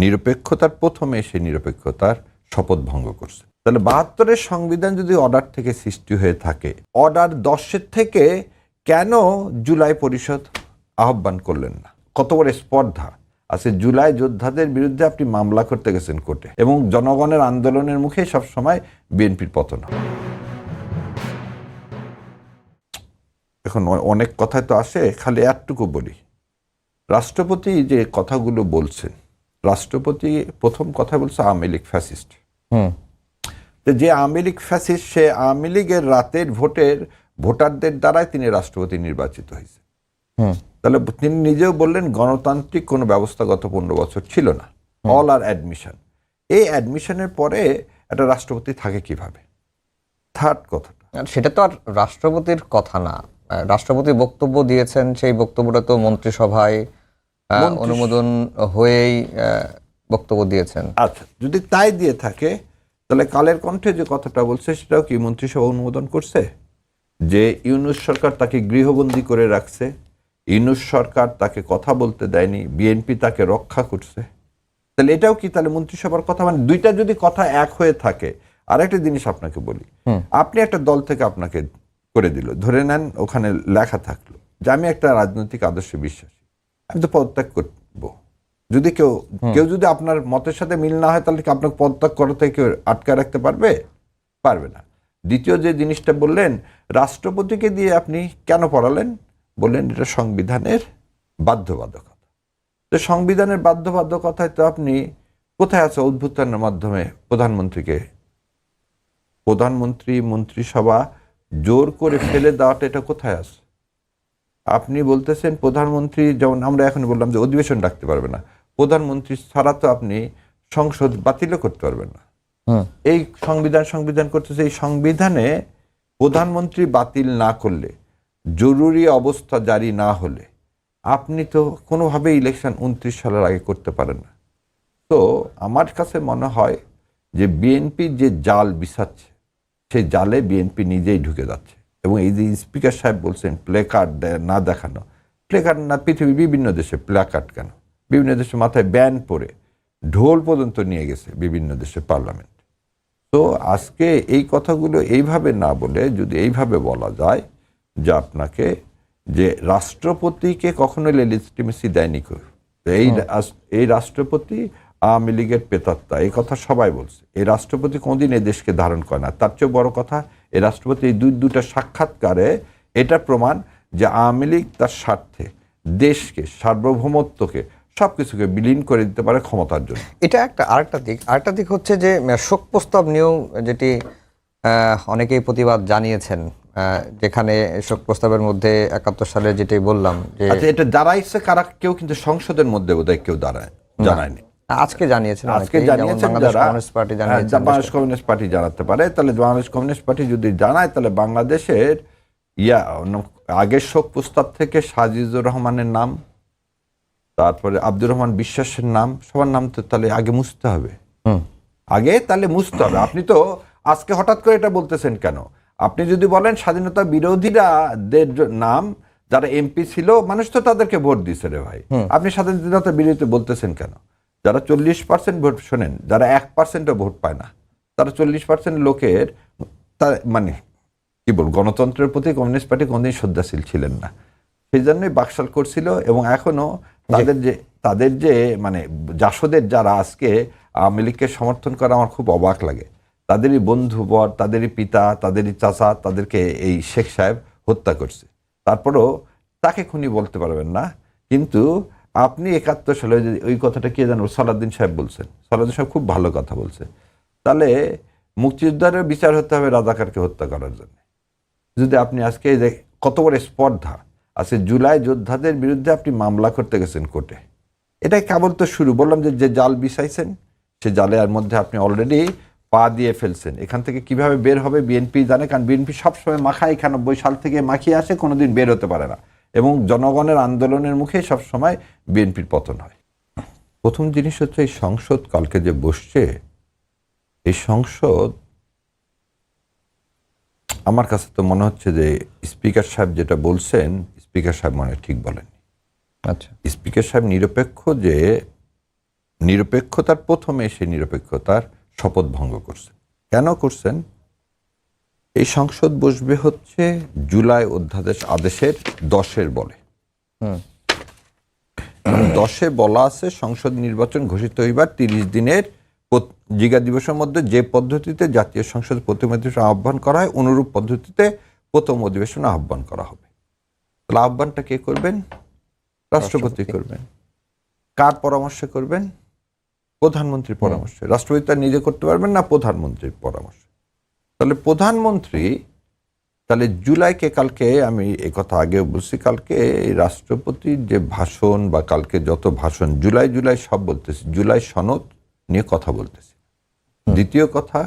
নিরপেক্ষতার প্রথমে সে নিরপেক্ষতার শপথ ভঙ্গ করছে। তাহলে ৭২-এর সংবিধান যদি অর্ডার থেকে সৃষ্টি হয়ে থাকে, অর্ডার ১০-এর থেকে কেন জুলাই পরিষদ আহ্বান করলেন না? কত বড় স্পর্ধা আছে! জুলাই যোদ্ধাদের বিরুদ্ধে আপনি মামলা করতে গেছেন কোর্টে, এবং জনগণের আন্দোলনের মুখে সবসময় বিএনপির পতন হয়। এখন অনেক কথায় তো আসে, খালি একটুকু বলি। রাষ্ট্রপতি যে কথাগুলো বলছেন, রাষ্ট্রপতি প্রথম কথা বলছে আওয়ামী লীগ ফ্যাসিস্ট। যে আওয়ামী লীগ ফ্যাসিস্ট, সে আওয়ামী লীগের রাতের ভোটারদের দ্বারাই তিনি রাষ্ট্রপতি নির্বাচিত হয়েছে। তাহলে তিনি নিজেও বললেন গণতান্ত্রিক কোনো ব্যবস্থা গত ১৫ বছর ছিল না, অল আর অ্যাডমিশন। এই অ্যাডমিশনের পরে একটা রাষ্ট্রপতি থাকে কিভাবে? থার্ড কথাটা, সেটা তো আর রাষ্ট্রপতির কথা না। রাষ্ট্রপতি বক্তব্য দিয়েছেন, সেই বক্তব্যটা তো মন্ত্রিসভায় অনুমোদন হয়েই বক্তব্য দিয়েছেন। আচ্ছা, যদি তাই দিয়ে থাকে তাহলে কালের কণ্ঠে যে কথাটা বলছে সেটাও কি মন্ত্রিসভা অনুমোদন করছে? যে ইউনূস সরকার তাকে গৃহবন্দী করে রাখছে, ইউনূস সরকার তাকে কথা বলতে দেয়নি, বিএনপি তাকে রক্ষা করছে, তাহলে এটাও কি তাহলে মন্ত্রিসভার কথা? মানে দুইটা যদি কথা এক হয়ে থাকে। আর একটা জিনিস আপনাকে বলি, আপনি একটা দল থেকে আপনাকে করে দিল, ধরে নেন ওখানে লেখা থাকলো যে আমি একটা রাজনৈতিক আদর্শে বিশ্বাসী, আমি তো পদত্যাগ করবো। যদি কেউ যদি আপনার মতের সাথে মিল না হয়, তাহলে কি আপনাকে পদত্যাগ করা থেকে কেউ আটকায় রাখতে পারবে? পারবে না। দ্বিতীয় যে জিনিসটা বললেন, রাষ্ট্রপতিকে দিয়ে আপনি কেন পড়ালেন? বললেন এটা সংবিধানের বাধ্যবাধকতা। তো সংবিধানের বাধ্যবাধকতায় তো আপনি কোথায় আছে? অভ্যুত্থানের মাধ্যমে প্রধানমন্ত্রী মন্ত্রিসভা জোর করে ফেলে দেওয়াটা, এটা কোথায় আছে? আপনি বলতেছেন প্রধানমন্ত্রী, যেমন আমরা এখন বললাম যে অধিবেশন ডাকতে পারবে না, প্রধানমন্ত্রী ছাড়া তো আপনি সংসদ বাতিলও করতে পারবেন না। এই সংবিধান করতেছে। এই সংবিধানে প্রধানমন্ত্রী বাতিল না করলে, জরুরি অবস্থা জারি না হলে, আপনি তো কোনোভাবে ইলেকশন 29 সালের আগে করতে পারেন না। তো আমার কাছে মনে হয় যে বিএনপি যে জাল বিছাচ্ছে, সেই জালে বিএনপি নিজেই ঢুকে যাচ্ছে। এবং এই যে স্পিকার সাহেব বলছেন প্লে কার্ড না দেখানো, প্লে কার্ড না, পৃথিবীর বিভিন্ন দেশে প্লে কার্ড কেন? বিভিন্ন দেশে মাথায় ব্যান পরে ঢোল পর্যন্ত নিয়ে গেছে বিভিন্ন দেশে পার্লামেন্ট। তো আজকে এই কথাগুলো এইভাবে না বলে যদি এইভাবে বলা যায় যে আপনাকে, যে রাষ্ট্রপতিকে কখনো লেজিটিমেসি দেয়নি কেউ, এই রাষ্ট্রপতি আওয়ামী লীগের প্রেতাত্মা, এই কথা সবাই বলছে। এই রাষ্ট্রপতি কোনদিন এই দেশকে ধারণ করে না। তার চেয়ে বড় কথা, এই রাষ্ট্রপতি এই দুটা সাক্ষাৎকারে এটা প্রমাণ যে আওয়ামী লীগ তার স্বার্থে দেশকে, সার্বভৌমত্বকে, সবকিছুকে বিলীন করে দিতে পারে ক্ষমতার জন্য। এটা আরেকটা দিক হচ্ছে যে শোক প্রস্তাব নিয়েও যেটি অনেকেই প্রতিবাদ জানিয়েছেন, যেখানে শোক প্রস্তাবের মধ্যে ৭১ সালে যেটি বললাম যে এটা দাঁড়াইছে কারা, কেউ কিন্তু সংসদের মধ্যে বোধহয় কেউ জানায়নি। আজকে জানিয়েছেন যারা বাংলাদেশ কমিউনিস্ট পার্টি জানাতে পারে। তাহলে বাংলাদেশ কমিউনিস্ট পার্টি যদি জানায়, তাহলে বাংলাদেশের আগের শোক প্রস্তাব থেকে সাজিদুর রহমানের নাম, তারপরে আব্দুর রহমান বিশ্বাসের নাম, সবার নাম তো তাহলে আগে মুছতে হবে। তাহলে মুছতে হবে। আপনি তো আজকে হঠাৎ করে এটা বলতেছেন কেন? আপনি যদি বলেন স্বাধীনতা বিরোধীদের নাম, যারা এমপি ছিল, মানুষ তো তাদেরকে ভোট দিচ্ছে রে ভাই, আপনি স্বাধীনতা বিরোধী বলতেছেন কেন? যারা 40% ভোট, শোনেন, যারা 1%ও ভোট পায় না, তারা 40% লোকের, মানে কি বল, গণতন্ত্রের প্রতি কমিউনিস্ট পার্টি কোনদিন শ্রদ্ধাশীল ছিলেন না। সেই জন্যই বাকশাল করছিল। এবং এখনো তাদের যে মানে জাসদের যারা আজকে আওয়ামী লীগকে সমর্থন করে, আমার খুব অবাক লাগে। তাদেরই বন্ধুবর, তাদেরই পিতা, তাদেরই চাচা, তাদেরকে এই শেখ সাহেব হত্যা করছে। তারপরও তাকে খুনি বলতে পারবেন না। কিন্তু আপনি ৭১ সালে ওই কথাটা কে জানো, সালাউদ্দিন সাহেব বলছেন। সালাউদ্দিন সাহেব খুব ভালো কথা বলছে। তাহলে মুক্তিযোদ্ধারের বিচার হতে হবে রাজাকারকে হত্যা করার জন্য। যদি আপনি আজকে কত বড় স্পর্ধা আছে, জুলাই যোদ্ধাদের বিরুদ্ধে আপনি মামলা করতে গেছেন কোর্টে, এটাই কেবল তো শুরু। বললাম যে জাল বিছাইছেন, সে জালের মধ্যে আপনি অলরেডি পা দিয়ে ফেলছেন। এখান থেকে কিভাবে বের হবে বিএনপি জানে, কারণ বিএনপি সবসময় মাখায়, ৯১ সাল থেকে মাখিয়ে আসে, কোনোদিন বের হতে পারে না। এবং জনগণের আন্দোলনের মুখে সবসময় বিএনপির পতন হয়। প্রথম জিনিস হচ্ছে, এই সংসদ কালকে যে বসছে, এই সংসদ আমার কাছে তো মনে হচ্ছে যে স্পিকার সাহেব যেটা বলছেন, স্পিকার সাহেব মনে ঠিক বলেন। আচ্ছা, স্পিকার সাহেব নিরপেক্ষ যে নিরপেক্ষতার প্রথমে সেই নিরপেক্ষতার শপথ ভঙ্গ করছেন। কেন করছেন? এই সংসদ বসবে হচ্ছে জুলাই অধ্যাদেশ আদেশের 10-এর বলে। 10-এ বলা আছে সংসদ নির্বাচন ঘোষিত হইবার 30 দিনের জিগা দিবসের মধ্যে যে পদ্ধতিতে জাতীয় সংসদ প্রথম অধিবেশন আহ্বান করা হয় অনুরূপ পদ্ধতিতে প্রথম অধিবেশন আহ্বান করা হবে। তাহলে আহ্বানটা কে করবেন? রাষ্ট্রপতি করবেন। কার পরামর্শে করবেন? প্রধানমন্ত্রীর পরামর্শে। রাষ্ট্রপতি তার নিজে করতে পারবেন না, প্রধানমন্ত্রীর পরামর্শ। তাহলে প্রধানমন্ত্রী তাহলে জুলাইকে, কালকে আমি এই কথা আগেও বলছি, কালকে এই রাষ্ট্রপতির যে ভাষণ বা কালকে যত ভাষণ জুলাই সব বলতেছি, জুলাই সনদ নিয়ে কথা বলতেছি। দ্বিতীয় কথা,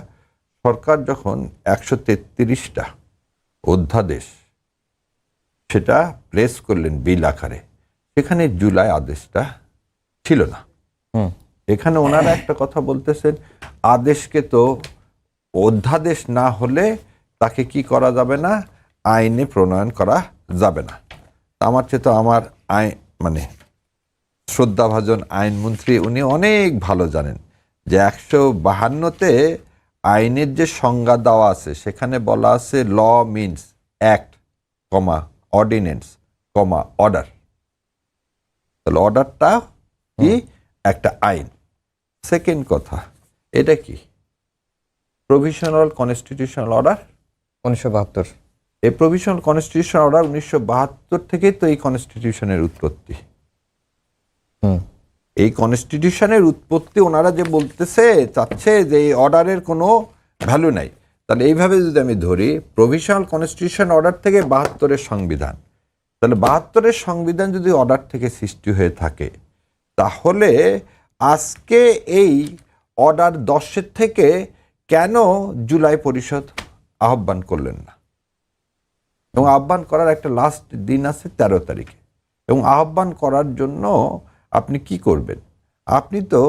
সরকার যখন 133টা অধ্যাদেশ সেটা প্লেস করলেন বিল আকারে, সেখানে জুলাই আদেশটা ছিল না। এখানে ওনারা একটা কথা বলতেছেন, আদেশকে তো অধ্যাদেশ না হলে তাকে কি করা যাবে না, আইনে প্রণয়ন করা যাবে না। আমার চেয়ে তো আমার মানে শ্রদ্ধাভাজন আইনমন্ত্রী উনি অনেক ভালো জানেন যে 152-তে আইনের যে সংজ্ঞা দেওয়া আছে সেখানে বলা আছে ল মিনস অ্যাক্ট, অর্ডিনেন্স, অর্ডার। তাহলে অর্ডারটা কি? একটা আইন। সেকেন্ড কথা, এটা কি? Provisional constitutional order 1972। এই প্রভিশনাল কনস্টিটিউশনাল অর্ডার 1972 থেকেই তো এই কনস্টিটিউশনের উৎপত্তি। এই কনস্টিটিউশনের উৎপত্তি ওনারা যে বলতেছে চাচ্ছে যে এই অর্ডারের কোনো ভ্যালু নাই। তাহলে এইভাবে যদি আমি ধরি, প্রভিশনাল কনস্টিটিউশন অর্ডার থেকে 72-এর সংবিধান, তাহলে 72-এর সংবিধান যদি অর্ডার থেকে সৃষ্টি হয়ে থাকে, তাহলে আজকে এই অর্ডার 10-এর থেকে কেন জুলাই পরিষদ আহ্বান করলেন না? এবং আহ্বান করার একটা লাস্ট দিন আছে 13 তারিখে। এবং আহ্বান করার জন্য আপনি কি করবেন? আপনি তো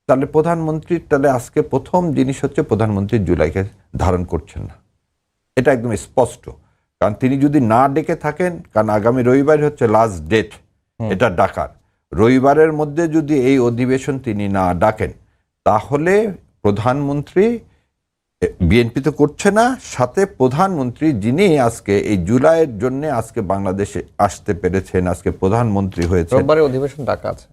তাহলে প্রধানমন্ত্রীর, তাহলে আজকে প্রথম জিনিস হচ্ছে প্রধানমন্ত্রী জুলাইকে ধারণ করছেন না, এটা একদম স্পষ্ট। কারণ তিনি যদি না ডেকে থাকেন, কারণ আগামী রবিবার হচ্ছে লাস্ট ডেট এটা ডাকার, রবিবারের মধ্যে যদি এই অধিবেশন তিনি না ডাকেন, তাহলে প্রধানমন্ত্রী, বিএনপি তো করছে না, সাথে প্রধানমন্ত্রী যিনি আজকে এই জুলাইয়ের জন্য আজকে বাংলাদেশে আসতে পেরেছেন, আজকে প্রধানমন্ত্রী হয়েছে, রোববারে অধিবেশন ডাকা আছে,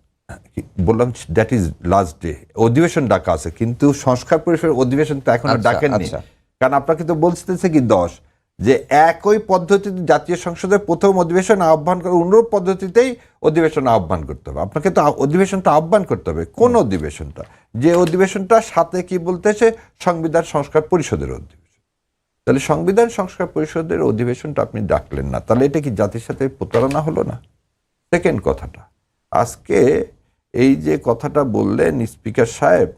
বললাম দ্যাট ইজ লাস্ট ডে, অধিবেশন ডাকা আছে, কিন্তু সংস্কার পরিষদের অধিবেশন তো এখনো ডাকেননি। কারণ আপনাকে তো বলতেছে কি 10, যে একই পদ্ধতিতে জাতীয় সংসদের প্রথম অধিবেশন আহ্বান করে অনুরূপ পদ্ধতিতেই অধিবেশন আহ্বান করতে হবে। আপনাকে তো অধিবেশনটা আহ্বান করতে হবে। কোন অধিবেশনটা? যে অধিবেশনটা সাথে কি বলতেছে, সংবিধান সংস্কার পরিষদের অধিবেশন। তাহলে সংবিধান সংস্কার পরিষদের অধিবেশনটা আপনি ডাকলেন না, তাহলে এটা কি জাতির সাথে প্রতারণা হলো না? সেকেন্ড কথাটা, আজকে এই যে কথাটা বললেন স্পিকার সাহেব,